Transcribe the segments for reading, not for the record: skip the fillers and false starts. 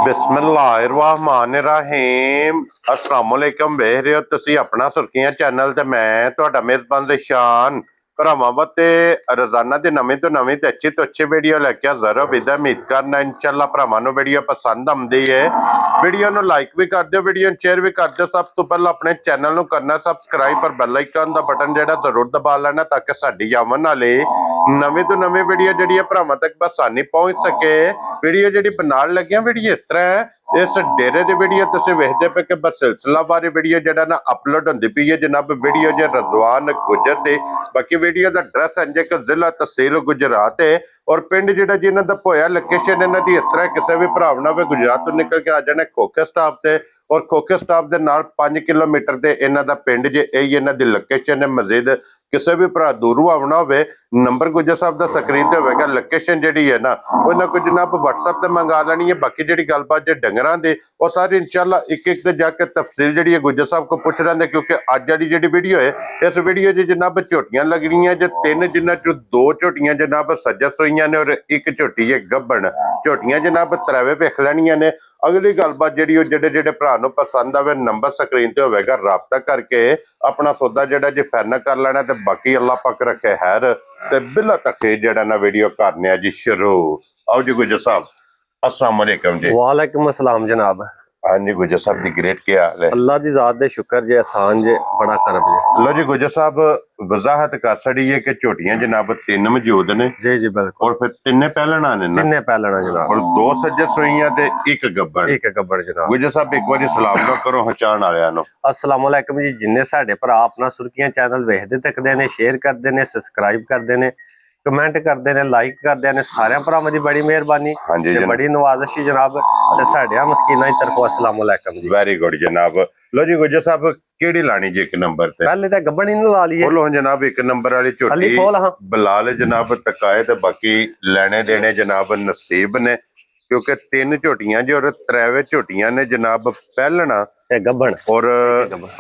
बिस्मिल्लाहिर्रहमानिर्रहीम अस्सलाम वालेकुम। वेख रहे हो तुसी अपना सुर्खियां चैनल ते मैं तुहाडा मेजबान रिशान भरावां ते रोजाना दी नवीं तो नवीं ते अच्छी वीडियो लेके हाज़र हो। विदा उम्मीद करना इंशाअल्लाह भरावां नूं वीडियो पसंद आउंदी है। वीडियो नूं लाइक भी कर दिओ, वीडियो नूं शेयर भी कर दिओ। सब तो पहले अपने चैनल नूं करना सबसक्राइब पर बेल आइकन दा बटन जेहड़ा जरूर दबा लेना ताकि साडी आवन वाली नवीं तो नवीं वीडियो जिहड़ी है भरावां तक बसानी पहुंच सके। वीडियो जिहड़ी बनाण लगे वीडियो इस तरह है, इस डेरे की वीडियो तुसीं वेखदे पे कि बस सिलसिलावार वीडियो जिहड़ा ना अपलोड होंदी पई है जनाब। वीडियो जो रजवान गुजर दी, बाकी वीडियो का एड्रैस है जे जिला तहसील गुजरात है और पिंड जिहड़ा जिन्हां दा होया लोकेशन इन्हां दी इस तरह किसी भी भरा ना वे गुजरात तो निकल के आ जाने खोखे स्टाफ से और खोखे स्टाफ के नाल 5 किलोमीटर से इन्हां दा पिंड जे यही इन्हां दी लोकेशन है। मजीद किसी भी भरा दूरों आना हो नंबर गुजर साहब का स्क्रीन पर होगा, लोकेशन जी है ना उन्होंने को जनाब WhatsApp पर मंगा लेनी है। बाकी जी गलबात जो डंगरां दी वो सारी इंशाल्लाह एक एक जाके तफसील जी है गुजर साहब को पुछ रहे हैं, क्योंकि अज वाली जी वीडियो है इस वीडियो जी जनाब झोटियां लगनी है जो 3 जिन्हों चो 2 झोटियां जनाब सजस हुई ने और एक झोटी है गब्बन। झोटियां जनाब त्रैवे वेख लैनियां ने। अगली गलबात जी जेडे भरा नूं पसंद आवे नंबर स्क्रीन पर होगा, राबता करके अपना सौदा जेड़ा जी फाइनल कर लेना। तो बाकी अल्लाह पाक रखे खैर ते बिला तकरीर जेड़ा ना वीडियो करने जी शुरू। आओ जी गुजर साहब अस्सलाम वालेकुम जी। वालेकुम अस्सलाम जनाब। हाँ जी गुजर साहब दी ग्रेट क्या हाल है? अल्लाह दी जात दे शुक्र जे एहसान जे बड़ा करम जे। लो जी गुजर साहब वजाहत कर छड़ी है कि झोटियां जनाब 3 मौजूद ने। जी जी बिल्कुल। और फिर तिन्ने पहलना ने ना? तिन्ने पहलना जनाब। और 2 सज्जर सुइयां ते एक गब्बड़। एक गब्बड़ जनाब। गुजर साहब एक बार सलाम ना करो हचान वालियां नु। अस्सलाम वालेकुम जी। जिन्ने साडे भरा अपना सुर्खियां चैनल वेखदे तकदे ने, शेयर करदे ने, सब्सक्राइब करदे ने, कमेंट करते हैं, लाइक करते हैं, सारे भरावां दी बड़ी मेहरबानी ते बड़ी नवाज़िश जनाब ते साडियां मस्कीनां दी तरफों अस्सलाम वालेकुम जी। वेरी गुड जनाब। लो जी गुजर साहब केड़ी लानी जी एक नंबर ते? पहले ते गब्बड़ ही ला ली बोलो जनाब एक नंबर वाली झोटी बिलाल जनाब तकाए ते बाकी लेने देने जनाब नसीब ने, क्योंकि 3 झोटियां जी और 3 झोटियां ने जनाब पहलना गब्बड़ और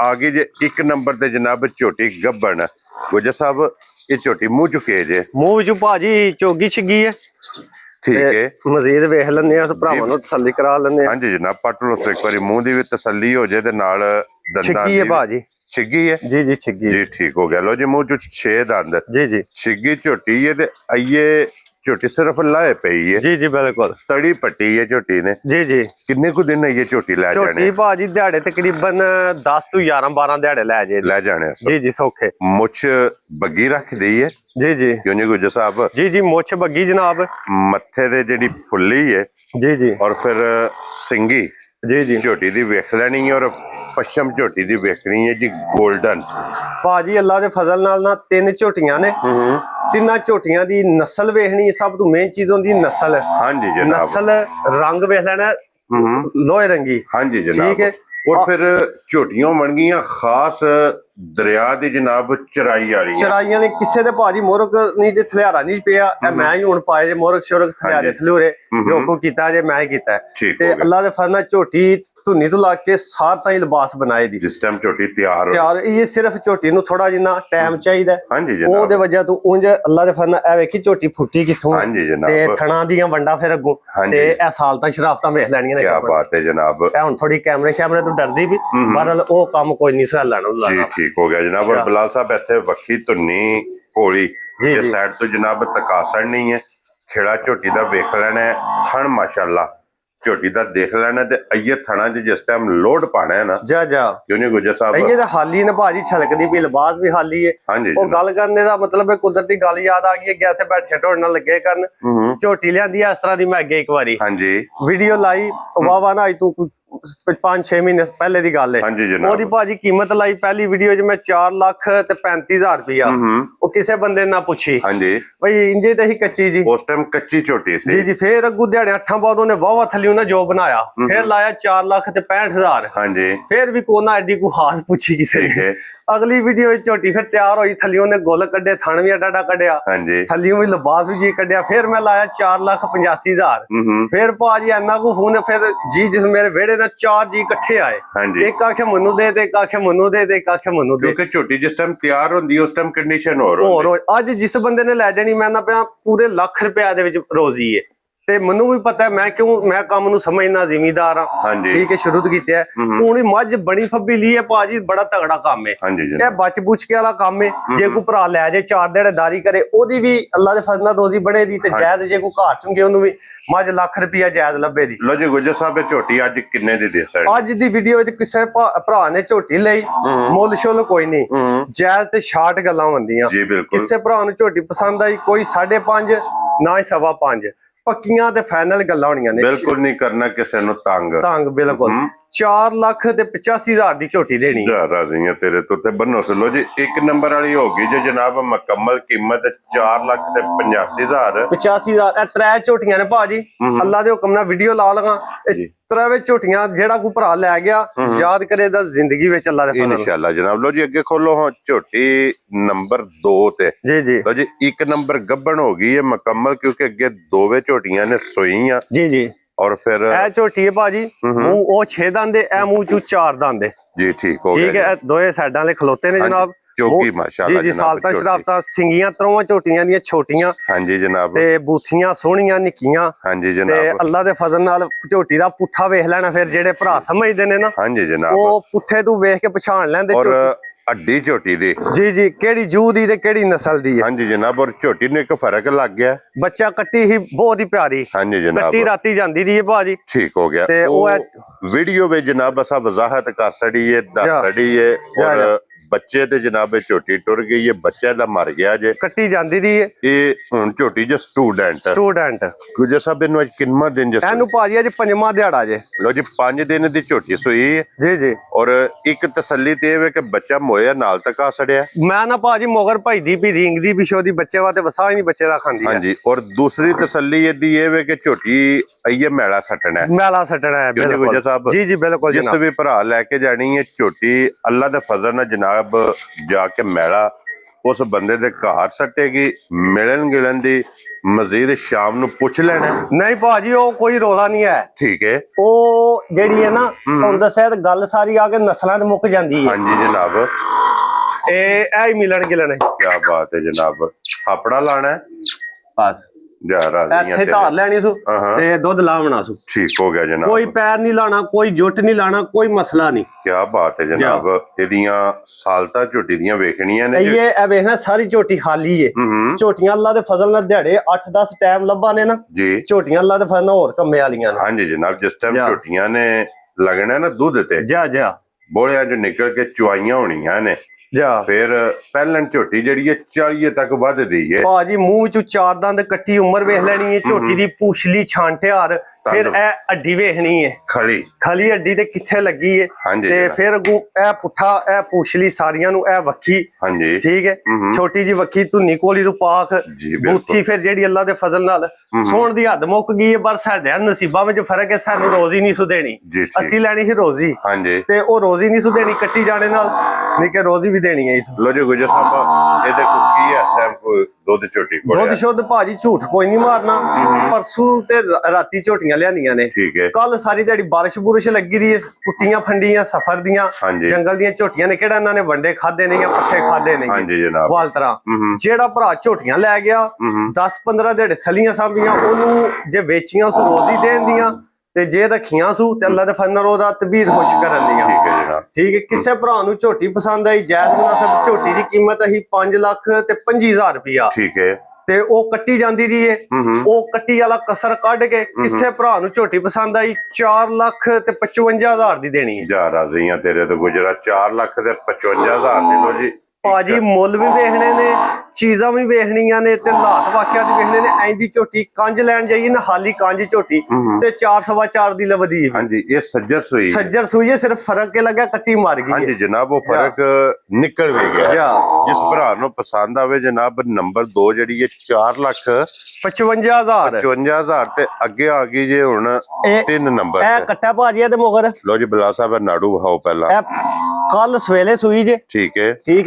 आगे जे एक नंबर ते जनाब झोटी गब्बड़। गुजर साहब ये झोटी मुंह चुके जे? मुंह चु भाजी चोगी छिगी है। ठीक है मजीद वेख लेने भरावां नूं तसल्ली करा लेने। हां जी जनाब पट लो एक बार मुंह दी भी तसल्ली हो जाए ते नाल दंदां दी भाजी छिगी है। जी जी छिगी जी ठीक हो गया। लो जी मुंह चो 6 दंद जी जी छिगी झोटी है ते आइए झोटी सिर्फ लाए पई है। जी जी बिल्कुल तड़ी पट्टी है झोटी ने। जी जी किन्ने को दिन ये झोटी लै जाने? भाजी दिहाड़े तकरीबन 10 तो 11-12 दिहाड़े लै जाने। जी जी सौखे। मुछ बग्गी रख दी है? जी जी क्यों नहीं गुजर साहब? जी जी मुछ बग्गी जनाब। मत्थे ते जेडी फुल्ली है जी जी और फिर सिंगी जी जी झोटी दी वेख लेनी है और पश्चिम झोटी दी वेखनी है जी गोल्डन। भाजी अल्लाह दे फजल नाल ना 3 झोटियां ने। तिना झोटियां दी नस्ल वेखनी सब तो मेन चीज होंदी नस्ल। हाँ जी जनाब। नस्ल रंग वेख लेना लोहे रंगी। हाँ जी जनाब। ठीक है और फिर झोटियां बन गई खास दरिया दी जनाब चराई वाली। चराइयां ने किसे दे भाजी मोरक नहीं जे थलियारा नहीं पिया मैं ही हुण पाए जे मोरक शोरक थलियारे थलूरे जो को कीता जे मैं कीता ते अल्लाह दे फजल नाल झोटी धुनी तो ला के सार ताई लिबास बनाए दी। जिस टाइम झोटी तैयार ये सिर्फ झोटी नूं थोड़ा जिन्ना टाइम चाहिदा हां जी जनाब। ओदे वजह तो उंज अल्लाह दे फजल नाल ए वेखी झोटी फुट्टी किथों हां जी जनाब ते थणा दियां वंडा फिर अगों ते ए सालतां शराफतां वेख लैणियां ने। क्या बात है जनाब। ए हुण थोड़ी कैमरे शैमरे तो डरदी भी पर ओ काम कोई नहीं सह लैणा जी ठीक हो गया जनाब। और बिलाल साहब इत्थे वक्खी धुनी घोड़ी ये साइड तो जनाब तका सड़नी है खेड़ा झोटी दा वेख लेना थण माशाअल्लाह झोटी दा देख लेना ते आइए थणा च जिस टाइम लोड पाना है ना जा जा क्यों नहीं गुजर साहब ये तो हाली ने भाजी छलकदी भी लिबास भी हाली है। हां जी ओ गल करने दा मतलब है कुदरती गल याद आ गई है। इत्थे बैठे ढोड़ना लगे करन झोटी लियांदी इस तरह दी मैं अगे एक बारी हां जी वीडियो लाई वाह ना अज तू 5-6 महीने पहले की गल है। ओदी भाजी कीमत लाई पहली वीडियो च मैं 4,35,000 रुपया वो किसी बंदे ना पूछी भाई इंजे तो ही कच्ची जी उस टाइम कच्ची झोटी सी। जी जी फिर अगू दिहाड़े 8 बाद उन्हें वावा थली उन्हें जो बनाया फिर लाया 4,65,000। हाँ जी फिर भी कोना एडी को खास पूछी किसी ने। अगली वीडियो झोटी फिर तैयार हुई थलियों ने गोल कड्डे थन भी एडा कड्डिया थलियों भी लिबास भी जी कड्डिया फिर मैं लाया 4,85,000। फिर भाजी इन्ना को फोन फिर जी जिस मेरे वेड़े 4 जी इकट्ठे आए एक आखे मनु दे एक आखे मनु दे एक आखे मनु दे क्योंकि झोटी जिस टाइम तैयार होंदी उस टाइम कंडीशन और अज जिस बंदे ने लै जानी मैं ना पिया पूरे लाख रुपया दे विच रोजी है ਤੇ ਮੈਨੂੰ ਵੀ ਪਤਾ ਮੈਂ ਕੰਮ ਨੂੰ ਸਮਝਣਾ ਜ਼ਿਮੀਦਾਰ ਆ ਹਾਂਜੀ ਠੀਕ ਹੈ ਸ਼ੁਰੂ ਤੋਂ ਕੀਤਾ ਹੈ ਹੁਣ ਇਹ ਮੱਝ ਬਣੀ ਫੱਬੀ ਲਈ ਹੈ ਭਾਜੀ ਬੜਾ ਤਗੜਾ ਕੰਮ ਹੈ ਹਾਂਜੀ ਇਹ ਬਚ ਬੁਚ ਕੇ ਵਾਲਾ ਕੰਮ ਹੈ ਜੇ ਕੋਈ ਭਰਾ ਲੈ ਜੇ 4 ਦਿਹਾੜੇਦਾਰੀ ਕਰੇ ਉਹਦੀ ਵੀ ਅੱਲਾ ਦੇ ਫਜ਼ਲ ਨਾਲ ਰੋਜ਼ੀ ਬਣੇ ਦੀ ਤੇ ਜਾਇਜ਼ ਜੇ ਕੋਈ ਘਰ ਚੁੰਗੇ ਉਹਨੂੰ ਵੀ ਮੱਝ ਲੱਖ ਰੁਪਇਆ ਜਾਇਜ਼ ਲੱਭੇ ਦੀ। ਲੋ ਜੀ ਗੁੱਜਰ ਸਾਹਿਬ ਇਹ ਝੋਟੀ ਅੱਜ ਕਿੰਨੇ ਦੀ ਦੇ ਸਕਦੇ? ਅੱਜ ਦੀ ਵੀਡੀਓ ਵਿੱਚ ਕਿਸੇ ਭਰਾ ਨੇ ਝੋਟੀ ਲਈ ਮੁੱਲ ਸ਼ੁੱਲ ਕੋਈ ਨਹੀਂ ਜਾਇਜ਼ ਤੇ 66 ਗੱਲਾਂ ਹੁੰਦੀਆਂ ਜੀ ਬਿਲਕੁਲ। ਕਿਸੇ ਭਰਾ ਨੂੰ ਝੋਟੀ ਪਸੰਦ ਆਈ ਕੋਈ 5.5 ਨਾ ਹੀ 5.5 ਪੱਕੀਆਂ ਤੇ ਫਾਈਨਲ ਗੱਲਾਂ ਹੋਣੀਆਂ ਨੇ ਬਿਲਕੁਲ ਨਹੀਂ ਕਰਨਾ ਕਿਸੇ ਨੂੰ ਤੰਗ ਬਿਲਕੁਲ 4 ਲੱਖ ਤੇ 85,000 ਦੀ ਝੋਟੀ ਲੈਣੀ ਰਾਜ਼ੀਆਂ ਤੇਰੇ ਤੋਂ ਤੇ ਬੰਨੋ ਸਲੋ ਜੀ। 1 ਨੰਬਰ ਵਾਲੀ ਹੋ ਗਈ ਜੇ ਜਨਾਬ ਮੁਕੰਮਲ ਕੀਮਤ 4 ਲੱਖ ਤੇ 85,000 85,000 ਇਹ 3 ਝੋਟੀਆਂ ਨੇ ਭਾਜੀ ਅੱਲਾ ਦੇ ਹੁਕਮ ਨਾਲ ਵੀਡੀਓ ਲਾ ਲਗਾ ਤਰਾਵੇ ਝੋਟੀਆਂ ਜਿਹੜਾ ਕੋਈ ਭਰਾ ਲੈ ਗਿਆ ਯਾਦ ਕਰੇ ਦਾ ਜ਼ਿੰਦਗੀ ਵਿੱਚ ਅੱਲਾ ਦੇ ਫਜ਼ਲ ਇਨਸ਼ਾਅੱਲਾ ਜਨਾਬ। ਲੋ ਜੀ ਅੱਗੇ ਖੋਲੋ ਹਾਂ ਝੋਟੀ ਨੰਬਰ 2 ਤੇ ਜੀ ਲੋ ਜੀ 1 ਨੰਬਰ ਗੱਬਣ ਹੋ ਗਈ ਹੈ ਮੁਕੰਮਲ ਕਿਉਂਕਿ ਅੱਗੇ ਦੋਵੇਂ ਝੋਟੀਆਂ ਨੇ ਸੋਈਆਂ ਜੀ और फिर ਇਹ ਝੋਟੀ ਹੈ ਭਾਜੀ ਮੂੰਹ ਉਹ 6 ਦੰਦ ਇਹ ਮੂੰਹ ਚੋਂ 4 ਦੰਦ ਜੀ ਠੀਕ ਹੋ ਗਿਆ ਠੀਕ ਹੈ ਦੋਏ ਸਾਈਡਾਂ ਵਾਲੇ ਖਲੋਤੇ ਨੇ ਜਨਾਬ ਚੌਕੀ ਮਾਸ਼ਾਅੱਲਾ ਜੀ ਸਾਲਤਾ ਸ਼ਰਾਫਤਾ ਸਿੰਗੀਆਂ ਤਰੋਂ ਝੋਟੀਆਂ ਦੀਆਂ ਛੋਟੀਆਂ ਹਾਂਜੀ ਜਨਾਬ ਤੇ ਬੂਥੀਆਂ ਸੋਹਣੀਆਂ ਨਿੱਕੀਆਂ ਹਾਂਜੀ ਤੇ ਜਨਾਬ ਅੱਲਾ ਦੇ ਫਜ਼ਲ ਨਾਲ ਝੋਟੀ ਦਾ ਪੁੱਠਾ ਵੇਖ ਲੈਣਾ ਫਿਰ ਜਿਹੜੇ ਭਰਾ ਸਮਝਦੇ ਨੇ ਨਾ ਹਾਂਜੀ ਜਨਾਬ ਉਹ ਪੁੱਠੇ ਤੋਂ ਵੇਖ ਕੇ ਪਛਾਣ ਲੈਂਦੇ ਔਰ ਅੱਡੀ ਝੋਟੀ ਦੀ ਜੀ ਕਿਹੜੀ ਜੂ ਦੀ ਤੇ ਕਿਹੜੀ ਨਸਲ ਦੀ ਹੈ ਹਾਂਜੀ ਜਨਾਬ ਔਰ ਝੋਟੀ ਨੂੰ ਇੱਕ ਫਰਕ ਲੱਗ ਗਿਆ ਬੱਚਾ ਕੱਟੀ ਹੀ ਬਹੁਤ ਹੀ ਪਿਆਰੀ ਹਾਂਜੀ ਜਨਾਬ ਕੱਟੀ ਰਾਤੀ ਜਾਂਦੀ ਰਹੀ ਹੈ ਭਾਜੀ ਠੀਕ ਹੋ ਗਿਆ ਤੇ ਉਹ ਵੀਡੀਓ ਵਿੱਚ ਜਨਾਬ ਅਸਾਂ ਵਜ਼ਾਹਤ ਕਰ ਛੜੀ ਹੈ ਦੱਸ ਛੜੀ ਹੈ ਔਰ ਬੱਚੇ ਤੇ ਜਨਾਬ ਝੋਟੀ ਟੁਰ ਗਈ ਹੈ ਬੱਚੇ ਦਾ ਮਰ ਗਿਆ ਜੇ ਕੱਟੀ ਜਾਂਦੀ ਰਹੀ ਹੈ ਇਹ ਹੁਣ ਝੋਟੀ ਜੇ ਸਟੂਡੈਂਟ ਗੁਜਰ ਸਾਹਿਬ ਨੂੰ ਅੱਜ ਕਿੰਨਾ ਦਿਨ ਜੇ ਇਹਨੂੰ ਭਾਜੀ ਅੱਜ 5ਵਾਂ ਦਿਹਾੜਾ ਜੇ ਲੋ ਜੀ 5 ਦਿਨ ਦੀ ਝੋਟੀ ਸੋਈ ਹੈ ਜੀ ਔਰ ਇੱਕ ਤਸੱਲੀ ਤੇ ਇਹ ਵੇ ਕਿ ਬੱਚਾ ਮੋਇਆ ਨਾਲ ਤੱਕ ਆ ਸੜਿਆ ਮੈਂ ਨਾ ਭਾਜੀ ਮਗਰ ਭਈਦੀ ਵੀ ਰਿੰਗਦੀ ਪਿਛੋ ਦੀ ਬੱਚੇ ਵਾਤੇ ਵਸਾ ਹੀ ਨਹੀਂ ਬੱਚੇ ਦਾ ਖਾਂਦੀ ਹਾਂਜੀ ਔਰ ਦੂਸਰੀ ਤਸੱਲੀ ਇਹਦੀ ਇਹ ਵੇ ਕਿ ਝੋਟੀ ਆਈਏ ਮੈਲਾ ਸੱਟਣਾ ਹੈ ਬਿਲਕੁਲ ਸਾਹਿਬ ਜੀ ਬਿਲਕੁਲ ਜਿਸ ਵੀ ਭਰਾ ਲੈ ਕੇ ਜਾਣੀ ਹੈ ਝੋਟੀ ਅੱਲਾ ਦੇ ਫਜ਼ਲ ਨਾਲ ਜਨਾਬ ਜਾ ਕੇ ਮੈਲਾ ਉਸ ਬੰਦੇ ਦੇ ਘਰ ਸੱਟੇਗੀ ਮਿਲਣ ਗਿਲਣ ਦੀ ਮਜ਼ੀਦ ਸ਼ਾਮ ਨੂੰ ਪੁੱਛ ਲੈਣਾ ਨਹੀਂ ਭਾਜੀ ਉਹ ਕੋਈ ਰੋਲਾ ਨਹੀਂ ਹੈ ਠੀਕ ਹੈ ਉਹ ਜਿਹੜੀ ਹੈ ਨਾ ਤੁਹਾਨੂੰ ਦੱਸਿਆ ਗੱਲ ਸਾਰੀ ਆ ਕੇ ਨਸਲਾਂ ਤੇ ਮੁੱਕ ਜਾਂਦੀ ਹੈ ਹਾਂਜੀ ਜਨਾਬ ਇਹ ਹੀ ਮਿਲਣ ਗਿਲਣ ਕੀ ਬਾਤ ਹੈ ਜਨਾਬ ਥਾਪੜਾ ਲਾਣਾ ਬਸ ਇੱਥੇ ਧਾਰ ਲੈਣੀ ਸੂ ਤੇ ਦੁੱਧ ਲਾਵਣਾ ਸੂ ਠੀਕ ਹੋ ਗਿਆ ਜਨਾਬ ਕੋਈ ਪੈਰ ਨਹੀਂ ਲਾਣਾ ਕੋਈ ਜੁੱਟ ਨਹੀਂ ਲਾਣਾ ਕੋਈ ਮਸਲਾ ਨਹੀਂ ਕੀ ਬਾਤ ਹੈ ਜਨਾਬ ਇਹਦੀਆਂ ਸਾਲਤਾ ਝੋਟੀ ਦੀਆਂ ਵੇਖਣੀਆਂ ਨੇ ਇਹ ਵੇਖਣਾ ਸਾਰੀ ਝੋਟੀ ਖਾਲੀ ਏ ਝੋਟੀਆਂ ਅੱਲਾ ਦੇ ਫਜ਼ਲ ਨਾਲ ਦਿਹਾੜੇ 8-10 ਟਾਈਮ ਲੱਭਾ ਨੇ ਨਾ ਜੀ ਝੋਟੀਆਂ ਅੱਲਾ ਦੇ ਫਜ਼ਲ ਨਾਲ ਹੋਰ ਕੰਮੇ ਵਾਲੀਆਂ ਨੇ ਹਾਂਜੀ ਜਨਾਬ ਜਿਸ ਟਾਈਮ ਝੋਟੀਆਂ ਨੇ ਲੱਗਣਾ ਨਾ ਦੁੱਧ ਤੇ ਜਾ ਬੋਲਿਆਂ ਚ ਨਿਕਲ ਕੇ ਚੁਆਈਆਂ ਹੋਣੀਆਂ ਨੇ ਫਿਰ ਪਹਿਲਾਂ ਝੋਟੀ ਜਿਹੜੀ ਹੈ 40 ਤੱਕ ਵੱਧਦੀ ਹੈ ਭਾਜੀ ਮੂੰਹ ਚੋਂ 4 ਦੰਦ ਕੱਟੀ ਉਮਰ ਵੇਖ ਲੈਣੀ ਹੈ ਝੋਟੀ ਦੀ ਪੂਛਲੀ ਛਾਂਟਿਆਰ ਫਿਰ ਇਹ ਅੱਡੀ ਵੇਖਣੀ ਹੈ ਖਲੀ ਅੱਡੀ ਤੇ ਕਿੱਥੇ ਲੱਗੀ ਹੈ ਤੇ ਫਿਰ ਅੱਗੋਂ ਇਹ ਪੁੱਠਾ ਇਹ ਪੂਛਲੀ ਸਾਰੀਆਂ ਨੂੰ ਇਹ ਵੱਖੀ ਹਾਂਜੀ ਠੀਕ ਹੈ ਛੋਟੀ ਜੀ ਵੱਖੀ ਧੁੰਨੀ ਕੋਲੀ ਤੋਂ ਪਾਖ ਬੂਥੀ ਫਿਰ ਜਿਹੜੀ ਅੱਲਾ ਦੇ ਫਜ਼ਲ ਨਾਲ ਸੋਹਣ ਦੀ ਹੱਦ ਮੁੱਕ ਗਈ ਹੈ ਪਰ ਸਾਡੇ ਨਸੀਬਾਂ ਵਿੱਚ ਫਰਕ ਹੈ ਸਾਨੂੰ ਰੋਜ਼ੀ ਨਹੀਂ ਸੁ ਦੇਣੀ ਅਸੀਂ ਲੈਣੀ ਸੀ ਰੋਜ਼ੀ ਤੇ ਉਹ ਰੋਜ਼ੀ ਨਹੀਂ ਸੁ ਦੇਣੀ ਕੱਟੀ ਜਾਣੇ ਨਾਲ ਨਹੀਂ ਕਿ ਰੋਜ਼ੀ ਵੀ ਦੇਣੀ ਹੈ ਇਸ ਲੋ ਜੀ ਗੁਜਰ ਸਾਹਿਬ ਇਹਦੇ ਕੋ ਕੀ ਹੈ ਇਸ ਟਾਈਮ ਕੋਈ ਦੁੱਧ ਝੋਟੀ ਦੁੱਧ ਸ਼ੁੱਧ ਭਾਜੀ ਝੂਠ ਕੋਈ ਨਹੀਂ ਮਾਰਨਾ ਪਰਸੋਂ ਤੇ ਰਾਤੀ ਝੋਟੀਆਂ ਲਿਆਂਦੀਆਂ ਨੇ ਠੀਕ ਹੈ ਕੱਲ ਸਾਰੀ ਦਿਹਾੜੀ ਬਾਰਿਸ਼ ਲੱਗੀ ਰਹੀ ਹੈ ਕੁੱਟੀਆਂ ਫੰਡੀਆਂ ਸਫਰ ਦੀਆਂ ਜੰਗਲ ਦੀਆਂ ਝੋਟੀਆਂ ਨੇ ਕਿਹੜਾ ਇਹਨਾਂ ਨੇ ਵੰਡੇ ਖਾਦੇ ਨੇ ਜਾਂ ਪੱਠੇ ਖਾਦੇ ਨੇ ਹਾਂਜੀ ਜਨਾਬ ਵਾਲ ਤਰ੍ਹਾਂ ਜਿਹੜਾ ਭਰਾ ਝੋਟੀਆਂ ਲੈ ਗਿਆ 10-15 ਦਿਹਾੜੇ ਸਲੀਆਂ ਸਾਂਭੀਆਂ ਉਹਨੂੰ ਜੇ ਵੇਚੀਆਂ ਉਸ ਰੋਜ਼ੀ ਦੇਣ ਦੀਆਂ ਤੇ ਜੇ ਰੱਖੀਆਂ ਸੂ ਤੇ ਅੱਲਾ ਦੇ ਫਜ਼ਲ ਨਾਲ ਉਹਦਾ ਤਬੀਦ ਖੁਸ਼ ਕਰਨ ਦੀਆਂ ਠੀਕ ਹੈ ਜਨਾਬ ਠੀਕ ਹੈ ਕਿਸੇ ਭਰਾ ਨੂੰ ਝੋਟੀ ਪਸੰਦ ਆਈ ਜਾਇਜ਼ ਮੁਨਾਸਬ ਝੋਟੀ ਦੀ ਕੀਮਤ ਅਸੀਂ 5 ਲੱਖ ਤੇ 25,000 ਰੁਪਇਆ ਠੀਕ ਹੈ ਤੇ ਉਹ ਕੱਟੀ ਜਾਂਦੀ ਰਹੀ ਹੈ ਉਹ ਕੱਟੀ ਵਾਲਾ ਕਸਰ ਕੱਢ ਕੇ ਕਿਸੇ ਭਰਾ ਨੂੰ ਝੋਟੀ ਪਸੰਦ ਆਈ 4 ਲੱਖ ਤੇ 55,000 ਦੀ ਦੇਣੀ ਹੈ ਜਾ ਰਾਜ਼ੀਆਂ ਤੇਰੇ ਤੋਂ ਗੁਜਰਾ 4 ਲੱਖ ਤੇ 55,000 ਦੀ ਲੋ ਜੀ ਭਾਜੀ ਮੁੱਲ ਵੀ ਵੇਖਣੇ ਨੇ ਚੀਜ਼ਾਂ ਵੀ ਵੇਖਣੀਆਂ ਨੇ ਤੇ ਹਾਲਾਤ ਵਾਕਿਆ ਵੀ ਵੇਖਣੇ ਨੇ ਐਂ ਦੀ ਝੋਟੀ ਕੰਜ ਲੈਣ ਜਾਈਏ ਨਾ ਹਾਲੀ ਕੰਜ ਝੋਟੀ ਤੇ 4.25 ਦੀ ਲਵਦੀ ਹਾਂਜੀ ਇਹ ਸੱਜਰ ਸੂਈ ਹੈ ਸਿਰਫ ਫਰਕ ਇਹ ਲੱਗਾ ਕੱਟੀ ਮਾਰ ਗਈ ਹਾਂਜੀ ਜਨਾਬ ਉਹ ਫਰਕ ਨਿਕਲ ਵੀ ਗਿਆ ਜਿਸ ਭਰਾ ਨੂੰ ਪਸੰਦ ਆਵੇ ਜਨਾਬ ਨੰਬਰ 2 ਜਿਹੜੀ ਹੈ 4 ਲੱਖ 55,000 ਤੇ ਅੱਗੇ ਆ ਗਈ ਜੇ ਹੁਣ 3 ਨੰਬਰ ਇਹ ਕੱਟਾ ਭਾਜੀ ਇਹਦੇ ਮਗਰ ਲੋ ਜੀ ਬਲਾ ਸਾਹਿਬ ਨਾੜੂ ਵਹਾਓ ਪਹਿਲਾਂ ਕੱਲ ਸਵੇਲੇ ਸੂਈ ਜੇ ਠੀਕ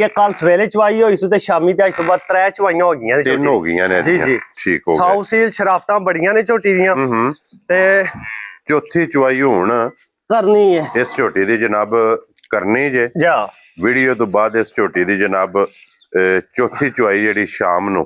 ਹੈ ਕੱਲ ਸਵੇਲੇ ਚਵਾਈ ਹੋਈ ਸੀ ਤੇ ਸ਼ਾਮੀ ਤੇ ਸੁਬਹ 3 ਚਵਾਈਆਂ ਹੋ ਗਈਆਂ ਨੇ 3 ਹੋ ਗਈਆਂ ਨੇ ਜੀ ਠੀਕ ਹੋ ਗਿਆ ਸਾਊ ਸੀਲ ਸ਼ਰਾਫਤਾਂ ਬੜੀਆਂ ਨੇ ਝੋਟੀ ਦੀਆਂ ਤੇ ਚੌਥੀ ਚਵਾਈ ਹੁਣ ਕਰਨੀ ਹੈ ਇਸ ਝੋਟੀ ਦੀ ਜਨਾਬ ਕਰਨੀ ਜੇ ਵੀਡੀਓ ਤੋਂ ਬਾਅਦ ਇਸ ਝੋਟੀ ਦੀ ਜਨਾਬ ਚੌਥੀ ਚਵਾਈ ਜਿਹੜੀ ਸ਼ਾਮ ਨੂੰ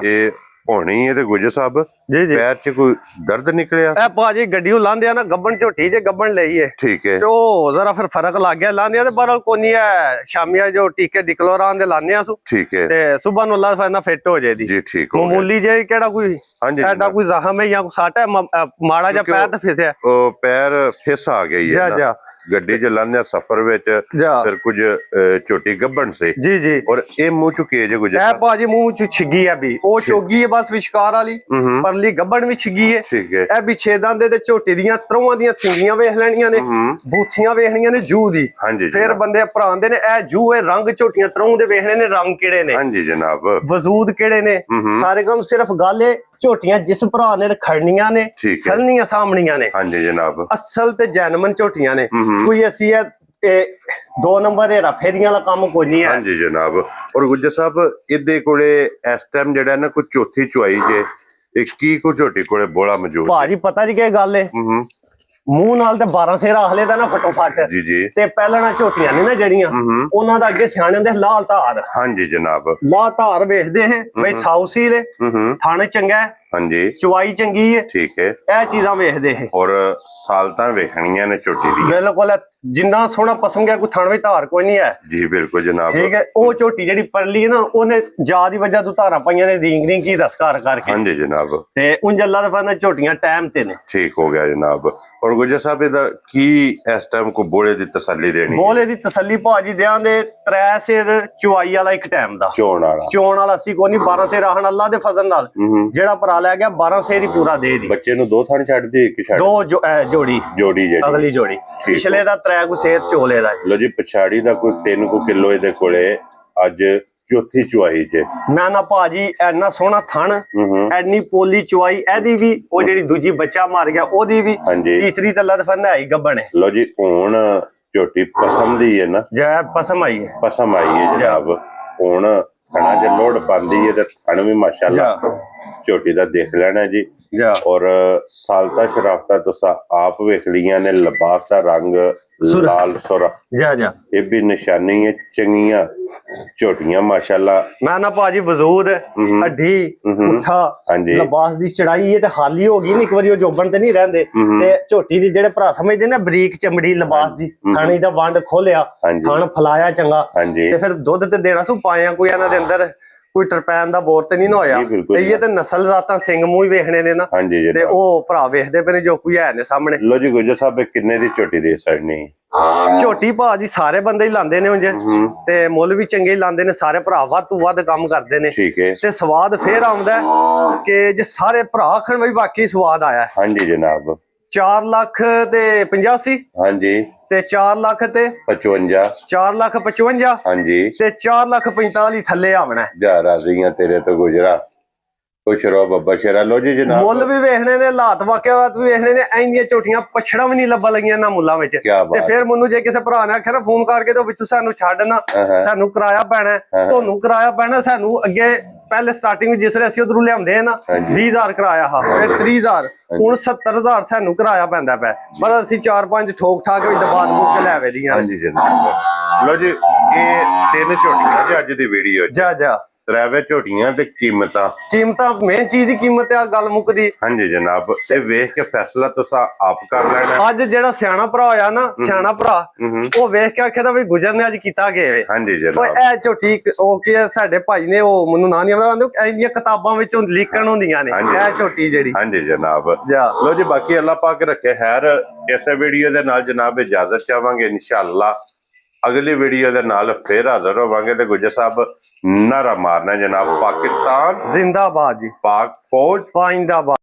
ਇਹ ਹੋਣੀ ਹੈ ਤੇ ਗੁਜਰ ਸਾਹਿਬ ਜੀ ਜੀ ਪੈਰ 'ਚ ਕੋਈ ਦਰਦ ਨਿਕਲਿਆ? ਇਹ ਭਾਜੀ ਗੱਡੀਓ ਲਾਂਦੇ ਆ ਨਾ ਗੱਬਣ ਝੋਟੀ ਜੇ ਗੱਬਣ ਲਈ ਏ ਠੀਕ ਹੈ ਤੇ ਉਹ ਜ਼ਰਾ ਫਿਰ ਫਰਕ ਲੱਗ ਗਿਆ ਲਾਂਦੇ ਆ ਤੇ ਬਰਲ ਕੋਨੀ ਹੈ ਸ਼ਾਮੀਆਂ ਜੋ ਟੀਕੇ ਡਿਕਲੋਰਾਂ ਦੇ ਲਾਣੇ ਆ ਸੂ ਠੀਕ ਹੈ ਤੇ ਸੁਬਹ ਨੂੰ ਅੱਲਾ ਫਰਨਾ ਫਿੱਟ ਹੋ ਜਾਏਦੀ ਜੀ ਠੀਕ ਹੋ ਗਿਆ ਮਾਮੂਲੀ ਜੇ ਕਿਹੜਾ ਕੋਈ ਹਾਂਜੀ ਐਡਾ ਕੋਈ ਜ਼ਖਮ ਹੈ ਜਾਂ ਕੋਈ ਸੱਟ ਹੈ ਮਾੜਾ ਜਿਹਾ ਪੈਰ ਤੇ ਫਿਸਿਆ ਉਹ ਪੈਰ ਫਿਸ ਆ ਗਈ ਜਾ ਹੈ ਨਾ ਜਾ ਗੱਡੀ ਚ ਲਾਂਦੇ ਸਫ਼ਰ ਵਿੱਚ ਜਾ ਫਿਰ ਕੁਝ ਝੋਟੀ ਗੱਭਣ ਸੀ ਜੀ ਜੀ ਔਰ ਇਹ ਮੂੰਹ ਚੁੱਕੇ ਜੇ ਗੁਜਰ ਇਹ ਭਾਜੀ ਮੂੰਹ ਚ ਛਿੱਗੀ ਹੈ ਵੀ ਉਹ ਚੋਗੀ ਹੈ ਬਸ ਵਿਸ਼ਕਾਰ ਵਾਲੀ ਪਰਲੀ ਗੱਬਣ ਵੀ ਛਿੱਗੀ ਹੈ ਠੀਕ ਹੈ ਇਹ ਵੀ ਛੇਦਾਂ ਦੇ ਤੇ ਝੋਟੀ ਦੀਆਂ ਤਰੋਆਂ ਦੀਆਂ ਸਿੰਗੀਆਂ ਵੇਖ ਲੈਣੀਆਂ ਨੇ ਬੂਥੀਆਂ ਵੇਖਣੀਆਂ ਨੇ ਜੂ ਦੀ ਹਾਂਜੀ ਫਿਰ ਬੰਦੇ ਭਰਾਂਦੇ ਨੇ ਇਹ ਜੂ ਇਹ ਰੰਗ ਝੋਟੀਆਂ ਤਰੋਂ ਦੇ ਵੇਖਣੇ ਨੇ ਰੰਗ ਕਿਹੜੇ ਨੇ ਹਾਂਜੀ ਜਨਾਬ ਵਜੂਦ ਕਿਹੜੇ ਨੇ ਸਾਰੇ ਕੰਮ ਸਿਰਫ ਗੱਲ ਏ ਝੋਟੀਆਂ ਜਿਸ ਭਰਾ ਨੇ ਖੜਨੀਆਂ ਨੇ ਠੀਕ ਹੈ ਸਲਨੀਆਂ ਸਾਹਮਣੀਆਂ ਨੇ ਹਾਂਜੀ ਜਨਾਬ ਅਸਲ ਤੇ ਜੈਨਮਨ ਝੋਟੀਆਂ ਨੇ ਕੋਈ ਅਸੀਂ ਇਹ 2 ਨੰਬਰ ਦੇ ਰਫੇਰੀਆਂ ਵਾਲਾ ਕੰਮ ਕੋਈ ਨਹੀਂ ਹੈ ਹਾਂਜੀ ਜਨਾਬ ਔਰ ਗੁੱਜਰ ਸਾਹਿਬ ਇਹਦੇ ਕੋਲੇ ਇਸ ਟਾਈਮ ਜਿਹੜਾ ਨਾ ਕੋਈ ਚੌਥੀ ਚੁਆਈ ਜੇ ਇਹ ਕੀ ਕੋ ਝੋਟੀ ਕੋਲੇ ਬੋਲਾ ਮੌਜੂਦ ਭਾਜੀ ਪਤਾ ਜੀ ਕੀ ਗੱਲ ਏ ਮੂੰਹ ਨਾਲ ਤੇ 12 ਸੇਰ ਆਖਲੇ ਦਾ ਨਾ ਫਟੋ ਫਟ ਜੀ ਜੀ ਤੇ ਪਹਿਲਣਾ ਝੋਟੀਆਂ ਨੇ ਨਾ ਜਿਹੜੀਆਂ ਉਹਨਾਂ ਦਾ ਅੱਗੇ ਸਿਆਣੇ ਦੇ ਲਾਲ ਧਾਰ ਹਾਂਜੀ ਜਨਾਬ ਲਾਲ ਧਾਰ ਵੇਖਦੇ ਹੈ ਬਈ ਸਾਊਸੀ ਲੈ ਥਣ ਚੰਗਾ ਹੈ ਹਾਂਜੀ ਚੁਆਈ ਚੰਗੀ ਹੈ ਠੀਕ ਹੈ ਇਹ ਚੀਜ਼ਾਂ ਵੇਖਦੇ ਹੈ ਔਰ ਸਾਲਤਾਂ ਵੇਖਣੀਆਂ ਨੇ ਝੋਟੀ ਦੀ ਬਿਲਕੁਲ ਜਿੰਨਾ ਸੋਹਣਾ ਪਸੰਦ ਹੈ ਕੋਈ ਥਣ ਵਿੱਚ ਧਾਰ ਕੋਈ ਨਹੀਂ ਹੈ ਜੀ ਬਿਲਕੁਲ ਜਨਾਬ ਠੀਕ ਹੈ ਉਹ ਝੋਟੀ ਜਿਹੜੀ ਪਰਲੀ ਹੈ ਨਾ ਉਹਨੇ ਜਾ ਦੀ ਵਜ੍ਹਾ ਤੋਂ ਧਾਰਾਂ ਪਾਈਆਂ ਨੇ ਰੀਂਗ ਰੀਂਗ ਕੀ ਰਸਕਾਰ ਕਰਕੇ ਹਾਂਜੀ ਜਨਾਬ ਤੇ ਉਂਝ ਅੱਲਾ ਦਾ ਫਜ਼ਲ ਝੋਟੀਆਂ ਟਾਈਮ ਤੇ ਨੇ ਠੀਕ ਹੋ ਗਿਆ ਜਨਾਬ ਔਰ ਗੁਜਰ ਸਾਹਿਬ ਇਹਦਾ ਕੀ ਇਸ ਟਾਈਮ ਕੋ ਬੋਲੇ ਦੀ ਤਸੱਲੀ ਦੇਣੀ ਬੋਲੇ ਦੀ ਤਸੱਲੀ ਭਾਜੀ ਦਿਆਂ ਦੇ 3 ਸਿਰ ਚੁਆਈ ਵਾਲਾ ਇੱਕ ਟਾਈਮ ਦਾ ਚੋਣ ਵਾਲਾ ਅਸੀਂ ਕੋਈ ਨਹੀਂ 12 ਸਿਰ ਆਹਣ ਅੱਲਾ ਦੇ ਫਜ਼ਲ ਨਾਲ ਜਿਹੜਾ ਭਰਾ ਲੈ ਗਿਆ 12 ਸਿਰ ਹੀ ਪੂਰਾ ਦੇ ਦੀ ਬੱਚੇ ਨੂੰ 2 ਥਣ ਛੱਡ ਦੇ ਇੱਕ ਛੱਡ ਦੋ ਜੋੜੀ ਜਿਹੜੀ ਅਗਲੀ ਜੋੜੀ ਪਿਛਲੇ ਦਾ 3 ਕੋ ਸਿਰ ਚੋਲੇ ਦਾ ਲੋ ਜੀ ਪਛਾੜੀ ਦਾ ਕੋਈ 3 ਕਿਲੋ ਇਹਦੇ ਕੋਲੇ ਅੱਜ ਚੌਥੀ ਚੁਆਈ ਜੇ ਮੈਂ ਨਾ ਭਾਜੀ ਐਨਾ ਸੋਹਣਾ ਥਣ ਐਨੀ ਪੋਲੀ ਚੁਆਈ ਇਹਦੀ ਵੀ ਉਹ ਜਿਹੜੀ ਦੂਜੀ ਬੱਚਾ ਮਾਰ ਗਿਆ ਉਹਦੀ ਵੀ ਤੀਸਰੀ ਤਾਂ ਲਦਫਨ ਹੈ ਹੀ ਗੱਬਣ ਹੈ ਲੋ ਜੀ ਹੁਣ ਝੋਟੀ ਪਸੰਦ ਹੀ ਹੈ ਨਾ ਜੈ ਪਸਮ ਆਈ ਹੈ ਪਸਮ ਆਈ ਹੈ ਜਨਾਬ ਹੁਣ ਥਣਾ ਜੇ ਲੋੜ ਪਾਉਂਦੀ ਹੈ ਤੇ ਥਣ ਵੀ ਮਾਸ਼ਾਅੱਲਾ ਝੋਟੀ ਦਾ ਦੇਖ ਲੈਣਾ ਜੀ ਔਰ ਸਾਲਤਾ ਸ਼ਰਾਫਤਾ ਤੁਸੀਂ ਆਪ ਵੇਖ ਲੀਆਂ ਨੇ ਲਿਬਾਸ ਦਾ ਰੰਗ ਲਾਲ ਸੁਰਖ ਇਹ ਵੀ ਨਿਸ਼ਾਨੀ ਹੈ ਚੰਗੀਆਂ ਝੋਟੀਆਂ ਮਾਸ਼ਾਅੱਲਾ ਮੈਂ ਨਾ ਭਾਜੀ ਵਜੂਦ ਹੱਡੀ ਪੁੱਠਾ ਲਿਬਾਸ ਦੀ ਚੜਾਈ ਇਹ ਤੇ ਹਾਲੀ ਹੋ ਗਈ ਨੀ ਇੱਕ ਵਾਰੀ ਉਹ ਜੋਬਣ ਤੇ ਨਹੀਂ ਰਹਿੰਦੇ ਤੇ ਝੋਟੀ ਦੀ ਜਿਹੜੇ ਭਰਾ ਸਮਝਦੇ ਨੇ ਬਰੀਕ ਚਮੜੀ ਲਿਬਾਸ ਦੀ ਖਾਣੀ ਦਾ ਵੰਡ ਖੋਲਿਆ ਖਾਣ ਫਲਾਇਆ ਚੰਗਾ ਤੇ ਫਿਰ ਦੁੱਧ ਤੇ ਦੇਣਾ ਸੂ ਪਾਇਆ ਕੋਈ ਇਹਨਾਂ ਦੇ ਅੰਦਰ ਕੋਈ ਟਰਪੈਨ ਦਾ ਬੋਰ ਤੇ ਨਹੀਂ ਨਾ ਹੋਇਆ ਤੇ ਇਹ ਤੇ ਨਸਲ ਜ਼ਾਤਾਂ ਸਿੰਘ ਮੂੰਹ ਹੀ ਵੇਖਣੇ ਨੇ ਨਾ ਤੇ ਉਹ ਭਰਾ ਵੇਖਦੇ ਪਏ ਨੇ ਜੋ ਕੋਈ ਹੈ ਨੇ ਸਾਹਮਣੇ ਲੋ ਜੀ ਗੁਜਰ ਸਾਹਿਬ ਕਿੰਨੇ ਦੀ ਝੋਟੀ ਦੇ ਸਕਣੀ ਝੋਟੀ ਭਾਜੀ ਸਾਰੇ ਬੰਦੇ ਹੀ ਲਾਂਦੇ ਨੇ ਉਂਝ ਤੇ ਮੁੱਲ ਵੀ ਚੰਗੇ ਹੀ ਲਾਂਦੇ ਨੇ ਸਾਰੇ ਭਰਾ ਵੱਧ ਤੋਂ ਵੱਧ ਕੰਮ ਕਰਦੇ ਨੇ ਤੇ ਸਵਾਦ ਫੇਰ ਆਉਂਦਾ ਕਿ ਜੇ ਸਾਰੇ ਭਰਾ ਆਖਣ ਵੀ ਵਾਕਈ ਸਵਾਦ ਆਇਆ ਹਾਂਜੀ ਜਨਾਬ 4 ਲੱਖ ਤੇ 85 ਹਾਂਜੀ ਤੇ 4 ਲੱਖ ਤੇ 55 4 ਲੱਖ 55 ਹਾਂਜੀ ਤੇ 4 ਲੱਖ 45 ਥੱਲੇ ਆਵਣਾ ਜਾ ਰਾਜ਼ੀਆਂ ਤੇਰੇ ਤੋਂ ਗੁਜਰਾ ਖੁਸ਼ ਰਹੋ ਬੱਬਾ ਸ਼ੇਰਾ ਲੋ ਜੀ ਜਨਾਬ ਮੁੱਲ ਵੀ ਵੇਖਣੇ ਨੇ ਹਾਲਾਤ ਵਾਕਿਆਤ ਵੀ ਵੇਖਣੇ ਨੇ ਐਂਦੀਆਂ ਝੋਟੀਆਂ ਪਛੜਾ ਵੀ ਨਹੀਂ ਲੱਭਾ ਲੱਗੀਆਂ ਨਾ ਮੁੱਲਾਂ ਵਿੱਚ ਤੇ ਫਿਰ ਮੈਨੂੰ ਜੇ ਕਿਸੇ ਭਰਾ ਨੇ ਆਖਿਆ ਨਾ ਫੋਨ ਕਰਕੇ ਤੇ ਵਿੱਚ ਸਾਨੂੰ ਛੱਡਣਾ ਸਾਨੂੰ ਕਿਰਾਇਆ ਪੈਣਾ ਤੁਹਾਨੂੰ ਕਿਰਾਇਆ ਪੈਣਾ ਸਾਨੂੰ ਅੱਗੇ ਪਹਿਲੇ ਸਟਾਰਟਿੰਗ ਵਿੱਚ ਜਿਸ ਵੇਲੇ ਅਸੀਂ ਉਧਰੋਂ ਲਿਆਉਂਦੇ ਆ ਨਾ 20000 ਕਿਰਾਇਆ ਹਾਂ ਫਿਰ 30000 ਹੁਣ 70000 ਸਾਨੂੰ ਕਿਰਾਇਆ ਪੈਂਦਾ ਪਿਆ ਪਰ ਅਸੀਂ 4-5 ਠੋਕ ਠਾਕ ਕੇ ਦਬਾ ਦਬੂ ਕੇ ਲੈ ਵੇਦੀਆਂ ਹਾਂਜੀ ਜਨਾਬ ਲੋ ਜੀ ਇਹ 3 ਝੋਟੀਆਂ ਜੀ ਅੱਜ ਦੀ ਵੀਡੀਓ ਜਾ ਤਰਾਵੇ ਝੋਟੀਆਂ ਤੇ ਕੀਮਤਾਂ ਮੇਨ ਚੀਜ਼ ਦੀ ਕੀਮਤ ਆ ਗੱਲ ਮੁੱਕਦੀ ਹਾਂਜੀ ਜਨਾਬ ਤੇ ਵੇਖ ਕੇ ਫੈਸਲਾ ਤੁਸੀਂ ਆਪ ਕਰ ਲੈਣਾ ਅੱਜ ਜਿਹੜਾ ਸਿਆਣਾ ਭਰਾ ਹੋਇਆ ਨਾ ਸਿਆਣਾ ਭਰਾ ਉਹ ਵੇਖ ਕੇ ਆਖਿਆ ਵੀ ਗੁਜਰ ਨੇ ਅੱਜ ਕੀਤਾ ਗਿਆ ਹਾਂਜੀ ਜਨਾਬ ਇਹ ਝੋਟੀ ਉਹ ਕੀ ਸਾਡੇ ਭਾਈ ਨੇ ਉਹ ਮੈਨੂੰ ਨਾਂ ਨਹੀਂ ਆਉਂਦਾ ਇਹਦੀਆਂ ਕਿਤਾਬਾਂ ਵਿੱਚੋਂ ਲਿਖਣ ਹੁੰਦੀਆਂ ਨੇ ਇਹ ਝੋਟੀ ਜਿਹੜੀ ਹਾਂਜੀ ਜਨਾਬ ਲੋ ਜੀ ਬਾਕੀ ਅੱਲਾਹ ਪਾਕ ਰੱਖੇ ਖੈਰ ਇਸੇ ਵੀਡੀਓ ਦੇ ਨਾਲ ਜਨਾਬ ਇਜਾਜ਼ਤ ਚਾਹਾਂਗੇ ਇਨਸ਼ਾਅੱਲਾ ਅਗਲੀ ਵੀਡੀਓ ਦੇ ਨਾਲ ਫੇਰ ਹਾਜ਼ਰ ਹੋਵਾਂਗੇ ਤੇ ਗੁਜਰ ਸਾਹਿਬ ਨਾਰਾ ਮਾਰਨਾ ਜਨਾਬ ਪਾਕਿਸਤਾਨ ਜ਼ਿੰਦਾਬਾਦ ਜੀ ਪਾਕ ਫੌਜ ਪਾਇੰਦਾਬਾਦ